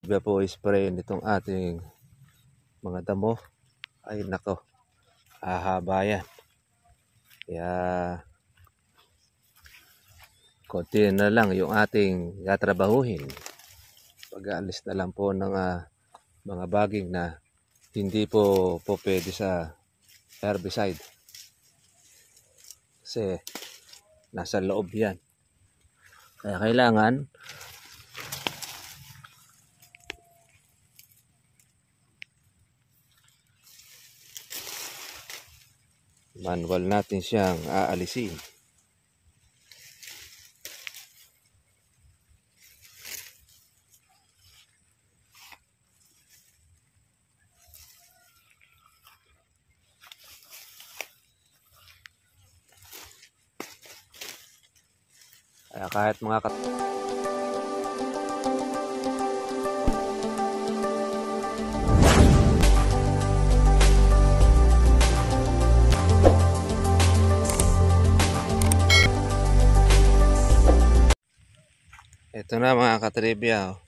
iba po spray nitong ating mga damo. Ay nako, hahaba yan. Kaya konti na lang yung ating tatrabahuhin. Pag-aalis na lang po ng mga baging na hindi po pwede sa herbicide. Kasi nasa loob yan. Kaya kailangan manual natin siyang aalisin. Kaya kahit mga ito na mga katribya, oh.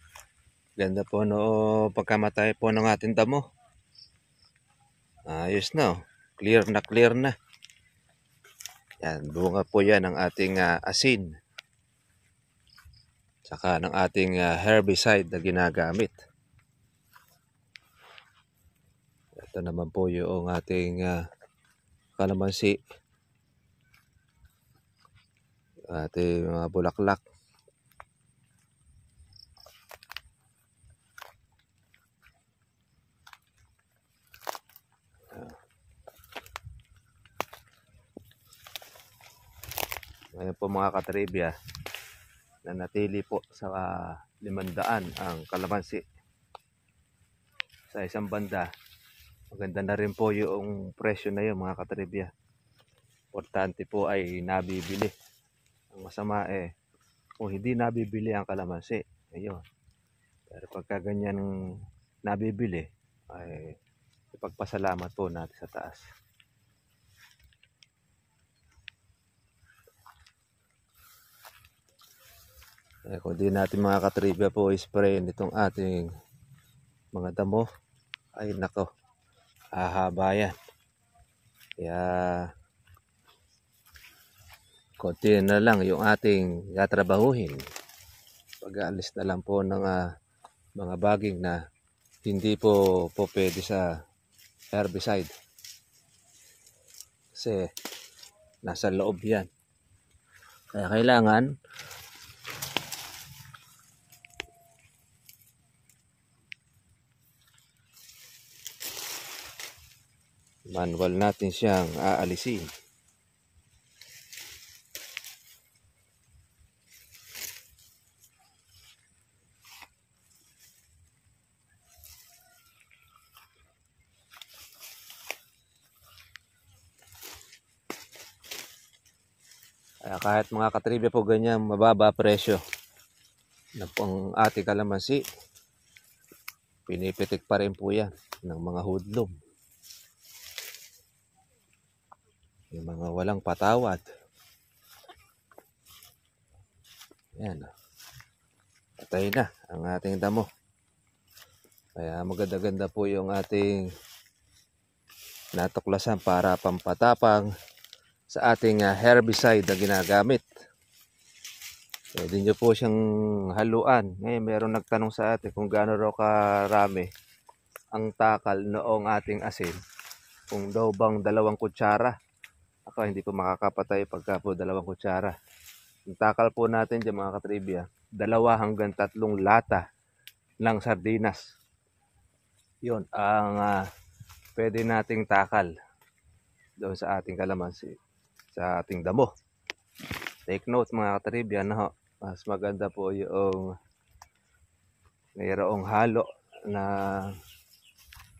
Ganda po no pagkamatay po ng ating damo. Ayos na, oh. Clear na. Yan, bunga po yan ng ating asin. Saka ng ating herbicide na ginagamit. Ito naman po yung ating kalamansi. Ating mga bulaklak. Ngayon po mga katribya, nanatili po sa 500 ang kalamansi. Sa isang banda, maganda na rin po yung presyo na yun mga katribya. Importante po ay nabibili. Ang masama kung hindi nabibili ang kalamansi, ayun. Pero pagka ganyan nabibili, ay ipagpasalamat po natin sa taas. Kung di natin mga katribya po spray nitong ating mga damo, ay nako, hahaba yan. Kaya konti na lang yung ating tatrabahuhin. Pag-aalis na lang po ng mga baging na hindi po pwede sa herbicide. Kasi nasa loob yan. Kaya kailangan manual natin siyang aalisin. Kahit mga katribya po ganyan mababa presyo na pong ating kalamansi, pinipitik pa rin po yan ng mga hoodlum. Yung mga walang patawad. Yan. Patay na ang ating damo. Kaya maganda-ganda po yung ating natuklasan para pampatapang sa ating herbicide na ginagamit. Pwede nyo po siyang haluan. Ngayon meron nagtanong sa atin kung gaano raw karami ang takal noong ating asin. Kung daw bang 2 kutsara. Ako hindi po makakapatay pagka po 2 kutsara. Yung takal po natin dyan mga katribya, 2 hanggang 3 lata ng sardinas. Yun ang pwede nating takal doon sa ating kalamansi, sa ating damo. Take note mga katribya, no? Mas maganda po yung mayroong halo na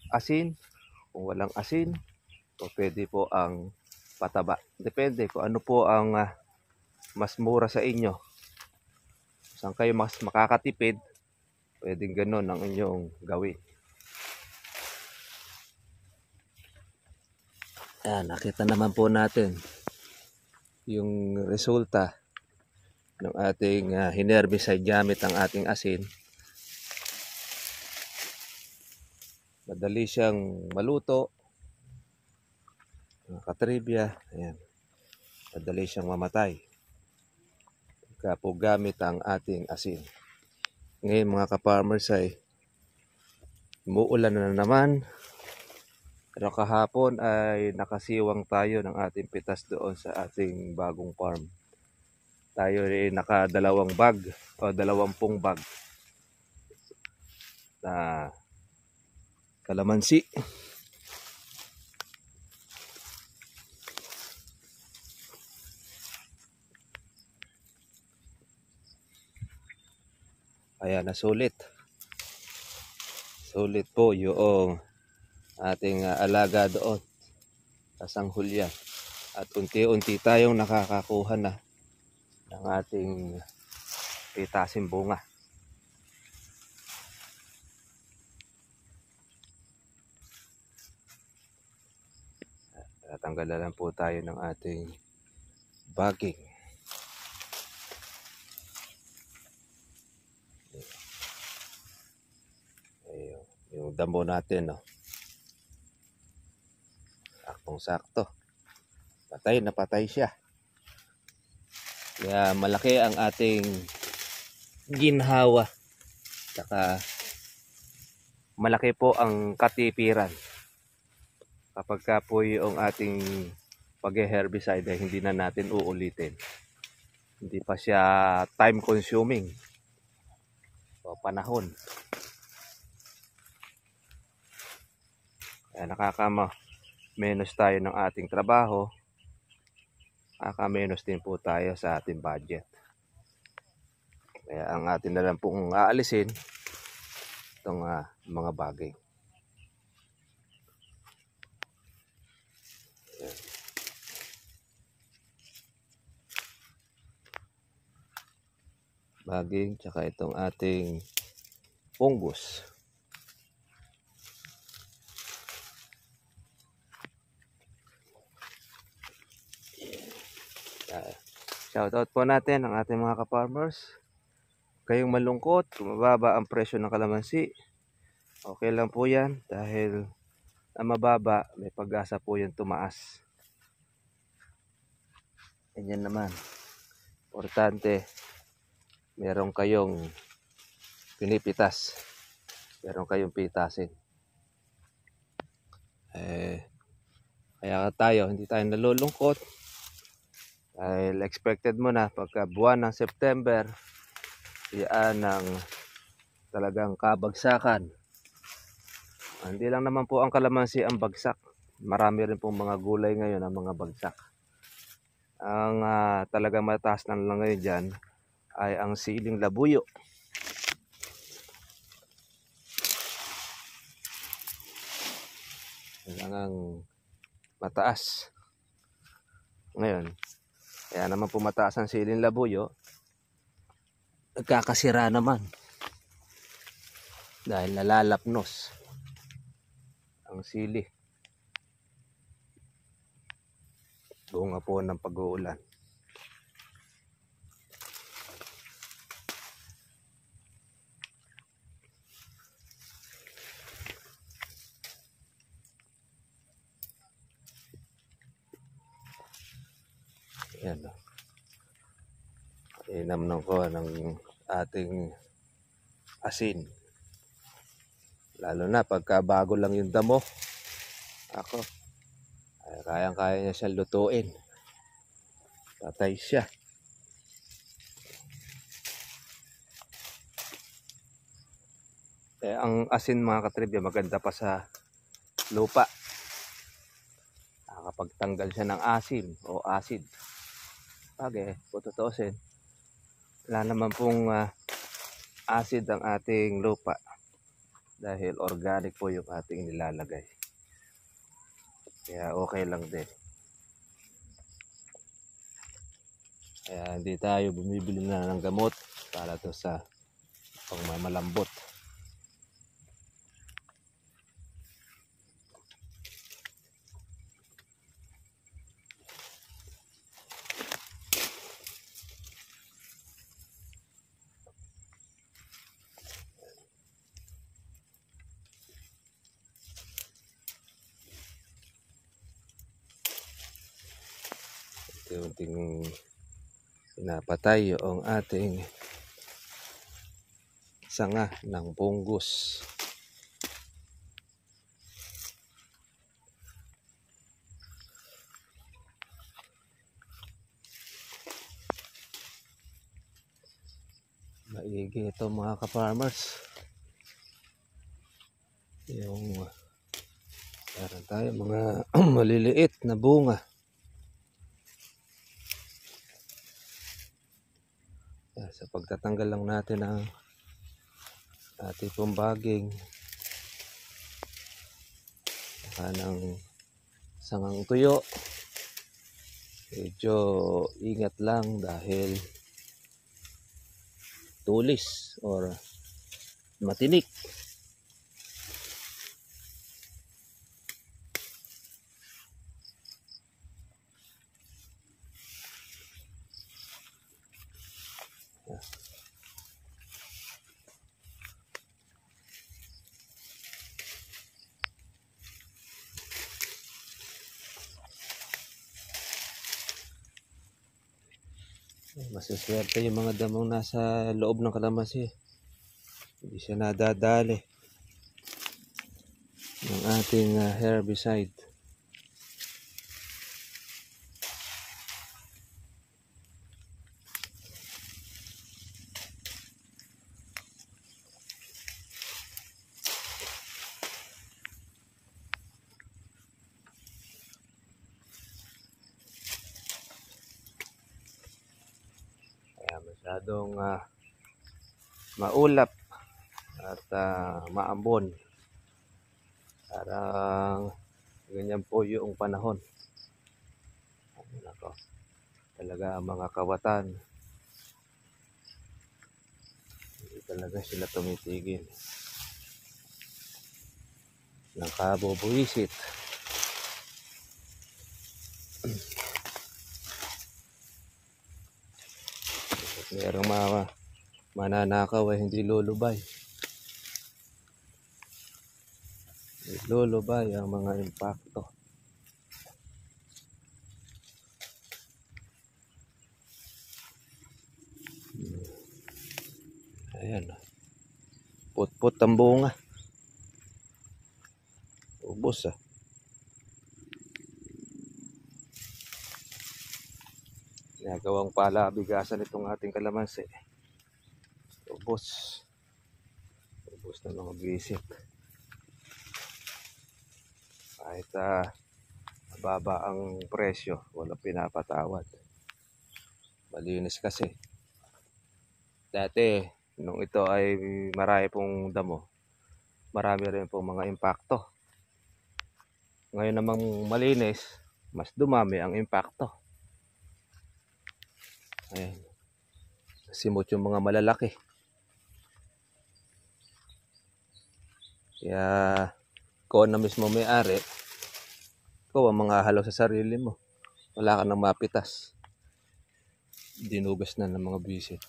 asin. Kung walang asin, o pwede po ang pataba. Depende kung ano po ang mas mura sa inyo. Saan kayo mas makakatipid, pwedeng ganun ang inyong gawin. Ayan, nakita naman po natin yung resulta ng ating herbicide gamit ang ating asin. Madali siyang maluto, mga katribya. Ayan. Madali siyang mamatay. Pagka po gamit ang ating asin. Ngayon mga ka-farmers ay umuulan na naman. Pero kahapon ay nakasiwang tayo ng ating pitas doon sa ating bagong farm. Tayo ay nakadalawang bag o 20 bag na kalamansi. Ayan, nasulit. Sulit po yung ating alaga doon sa Sanghulya. At unti-unti tayong nakakakuha na ng ating pitasin bunga. Tatanggalan lang po tayo ng ating bagging. Ayun, yung damo natin, no? Saktong-sakto. Patay na patay siya. Kaya malaki ang ating ginhawa. Saka malaki po ang katipiran. Kapag ka po yung ating pag-herbicide ay hindi na natin uulitin. Hindi pa siya time consuming. O panahon. Kaya nakaka-menos tayo ng ating trabaho. Nakaka-menos din po tayo sa ating budget. Kaya ang atin na lang pong aalisin itong mga bagay. Baging, tsaka itong ating fungus. Shoutout po natin ang ating mga ka-farmers. Kayong malungkot, kung mababa ang presyo ng kalamansi, okay lang po yan dahil ang mababa, may pag-asa po yung tumaas. Ganyan naman. Importante, meron kayong pinipitas. Meron kayong pitasin. Kaya tayo, hindi tayo nalulungkot. Dahil expected mo na pagka buwan ng September, yan ang talagang kabagsakan. Hindi lang naman po ang kalamansi ang bagsak. Marami rin pong mga gulay ngayon ang mga bagsak. Ang talagang mataas na lang ngayon dyan ay ang siling labuyo. Talagang mataas. Ngayon, kaya naman po mataas ang siling labuyo, nagkakasira naman. Dahil nalalapnos ang sili. Bunga po ng pag-uulan. Yan. Inamnon ko ng ating asin. Lalo na pagka bago lang yung damo. Ako, kayang-kaya niya siyang lutuin. Patay siya. Ang asin mga katribya maganda pa sa lupa. Nakakapagtanggal siya ng asin o acid. Bagay, kung tutuusin, wala naman pong acid ang ating lupa. Dahil organic po yung ating nilalagay. Kaya okay lang din. Kaya hindi tayo bumibili na ng gamot para to sa pangmamalambot. unti-unting pinapatay yung ating sanga ng punggos. Maigi ito mga ka-farmers. Yung meron tayo mga maliliit na bunga. Sa pagtatanggal lang natin ng ating pumbaging saka ng sangang tuyo, medyo ingat lang dahil tulis or matinik. Masiswerte yung mga damong nasa loob ng kalamansi. Hindi siya nadadali ng ating herbicide. Masyadong maulap at maambon. Parang ganyan po yung panahon. Nako, talaga ang mga kawatan, hindi talaga sila tumitigil ng kabubuisit. Merong mga mananakaw ay hindi lulubay. Lulubay ang mga impakto. Ayan. Put-put ang bunga. Ubos Ginagawang palabigasan itong ating kalamansi. Ubos na mga visit. Kahit mababa ang presyo, walang pinapatawad. Malinis kasi. Dati, nung ito ay marami pong damo, marami rin pong mga impakto. Ngayon namang malinis, mas dumami ang impakto. Ayan. Simot yung mga malalaki. Kaya, ikaw na mismo may-ari, ikaw ang mga halaw sa sarili mo. Wala ka nang mapitas. Dinugas na ng mga visit.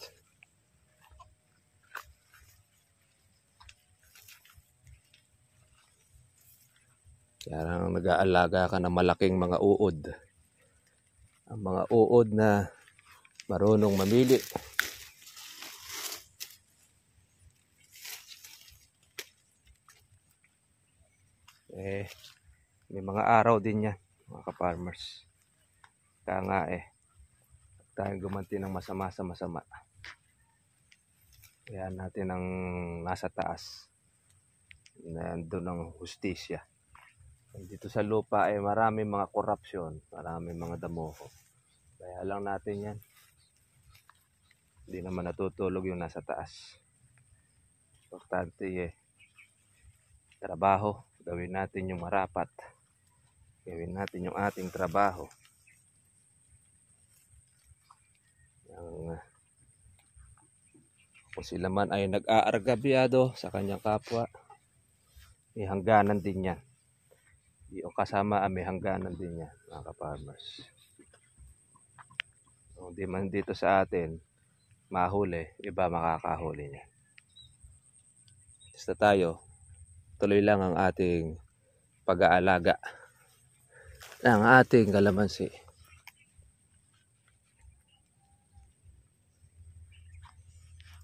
Kaya nag-aalaga ka ng malaking mga uod. Ang mga uod na marunong mamili. May mga araw din yan, mga ka-farmers. Kaya nga tayo gumanti ng masama sa masama. Kaya natin ang nasa taas. Nandun ang hustisya. Dito sa lupa ay maraming mga korupsyon, maraming mga damoho. Kaya lang natin yan. Hindi naman natutulog yung nasa taas. Importante trabaho. Gawin natin yung marapat. Gawin natin yung ating trabaho. Kung sila man ay nag-aargabyado sa kanyang kapwa, may hangganan din yan. Yung kasama may hangganan din yan, mga ka-farmers. Kung di man dito sa atin mahuli, iba makakahuli niya. Basta tayo, tuloy lang ang ating pag-aalaga ng ating kalamansi.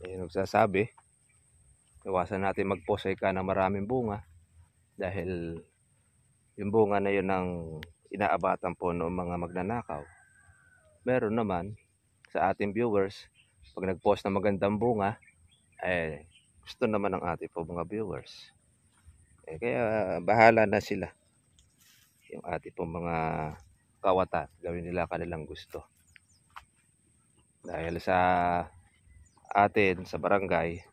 Yung nagsasabi, iwasan natin magposay ka ng maraming bunga dahil yung bunga na yun ang inaabatan po ng mga magnanakaw. Meron naman sa ating viewers, pag nag-post ng magandang bunga, gusto naman ng ating po mga viewers. Kaya bahala na sila. Yung ating po mga kawatan, gawin nila kanilang gusto. Dahil sa atin, sa barangay,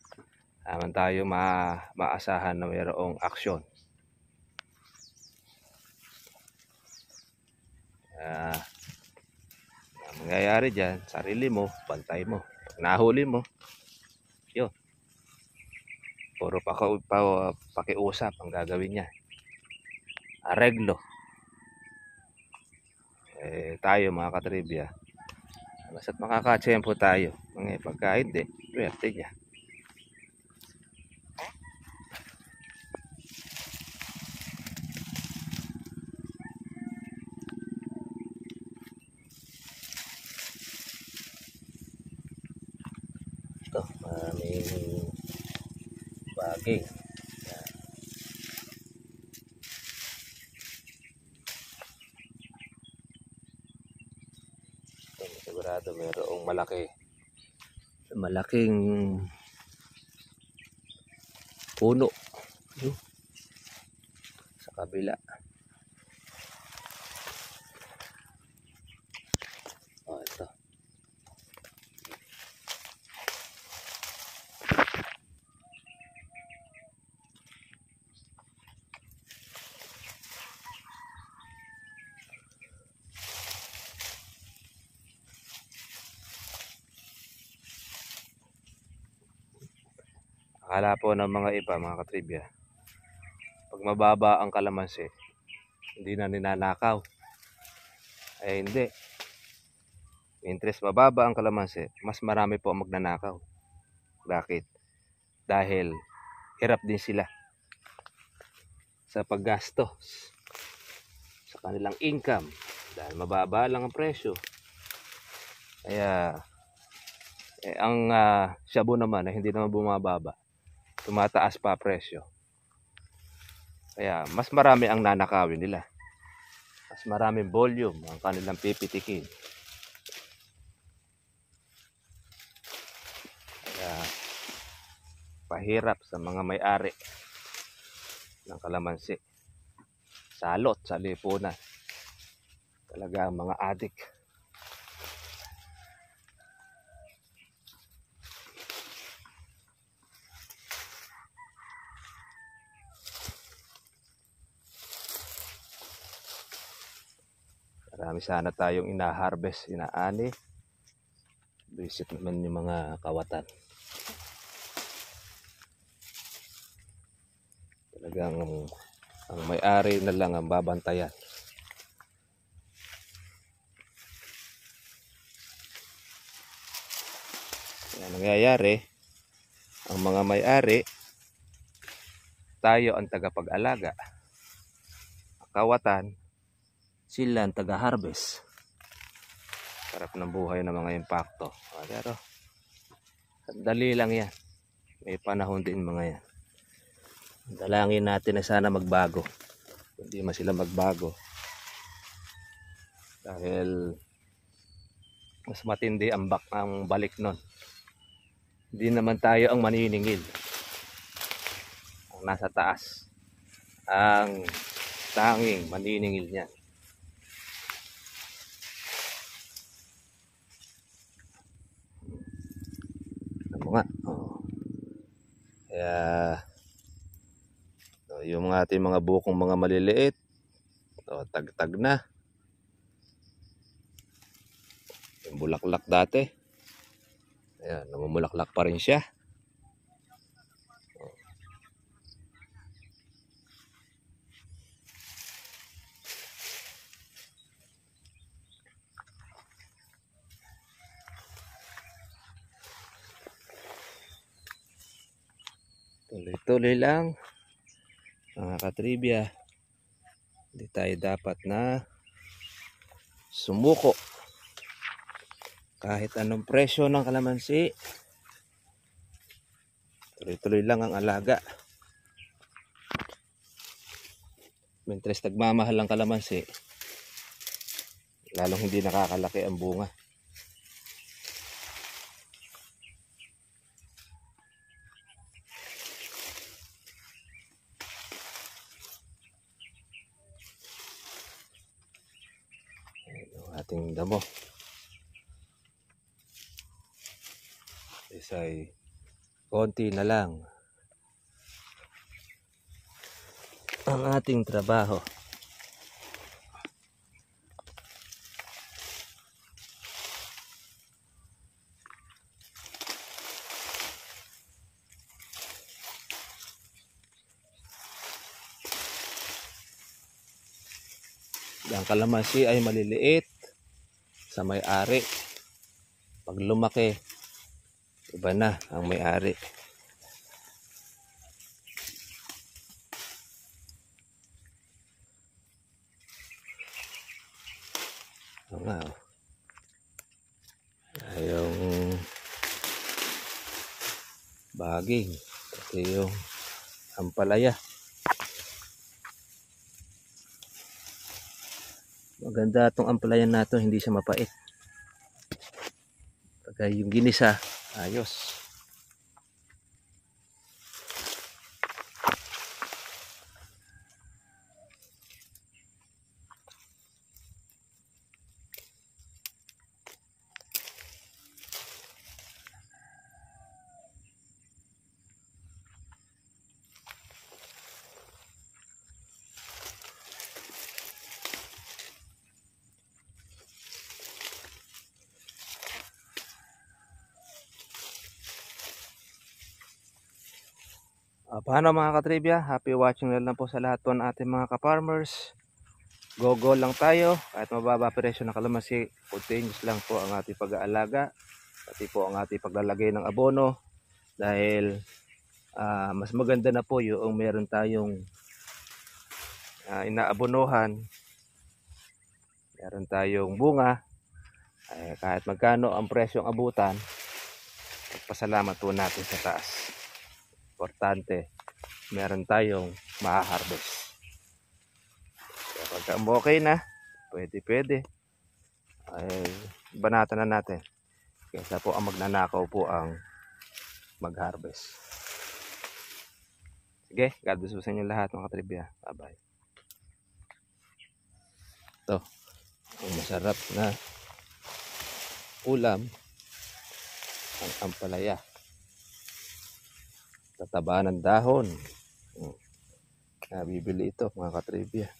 naman tayo maasahan na mayroong aksyon. Ang mangyayari dyan, sarili mo, bantay mo. Pag nahuli mo, yun. Puro pakiusap ang gagawin niya. Areglo. Tayo mga katribya, basta't makakatsempo tayo. Mga pagka hindi, pwerte niya. Ito, maraming baging. Ito, sigurado mayroong malaking puno sa kabila. Ito. Akala po ng mga iba, mga katribya, pag mababa ang kalamansi, hindi na ninanakaw. Hindi. Interest mababa ang kalamansi, mas marami po ang magnanakaw. Bakit? Dahil hirap din sila sa paggastos sa kanilang income. Dahil mababa lang ang presyo. Kaya, ang shabu naman ay hindi naman bumababa. Tumataas pa presyo. Kaya mas marami ang nanakawin nila. Mas maraming volume ang kanilang pipitikin. Kaya pahirap sa mga may-ari ng kalamansi. Salot sa lipunan. Talaga ang mga adik. Marami sana tayong ina-harvest, inaani. Visit naman yung mga kawatan. Talagang ang may-ari na lang ang babantayan. Kaya nangyayari, ang mga may-ari, tayo ang tagapag-alaga. Ang kawatan, sila ang taga-harvest. Sarap ng buhay ng mga impacto. Pero, sandali lang yan. May panahon din mga yan. Dalangin natin na sana magbago. Hindi man sila magbago. Dahil, mas matindi ang balik nun. Hindi naman tayo ang maniningil. Ang nasa taas. Ang tanging maniningil niya. Nga. Kaya yung ating mga bukong mga maliliit, tagtag na. Yung bulaklak dati, ayan, namumulaklak pa rin siya. Tuloy-tuloy lang mga katribya. Hindi tayo dapat na sumuko kahit anong presyo ng kalamansi. Tuloy-tuloy lang ang alaga. Mientras nagmamahal ang kalamansi, lalong hindi nakakalaki ang bunga. Ating damo. Isa'y konti na lang ang ating trabaho. Ang kalamansi ay maliliit sa may-ari. Pag lumaki, iba na ang may-ari. Yung baging, pati yung ampalaya. Maganda itong ampalaya nato, hindi siya mapait. Pagka yung ginisa, ayos. Paano mga katribya? Happy watching na lang po sa lahat po ng ating mga ka-farmers. Go lang tayo. Kahit mababa presyo ng kalamansi, continuous lang po ang ating pag-aalaga. Pati po ang ating paglalagay ng abono. Dahil mas maganda na po yung meron tayong inaabonohan. Meron tayong bunga. Kahit magkano ang presyong abutan, pasalamat po natin sa taas. Importante, meron tayong ma-harvest. So, pagka okay na, pwede. Banatan na natin. Kaysa po ang magnanakaw po ang mag-harvest. Sige, God bless po sa inyo lahat mga katribya. Bye-bye. Ito, ang masarap na ulam, ang ampalaya. Tataba ng dahon. Bibili ito mga katribya.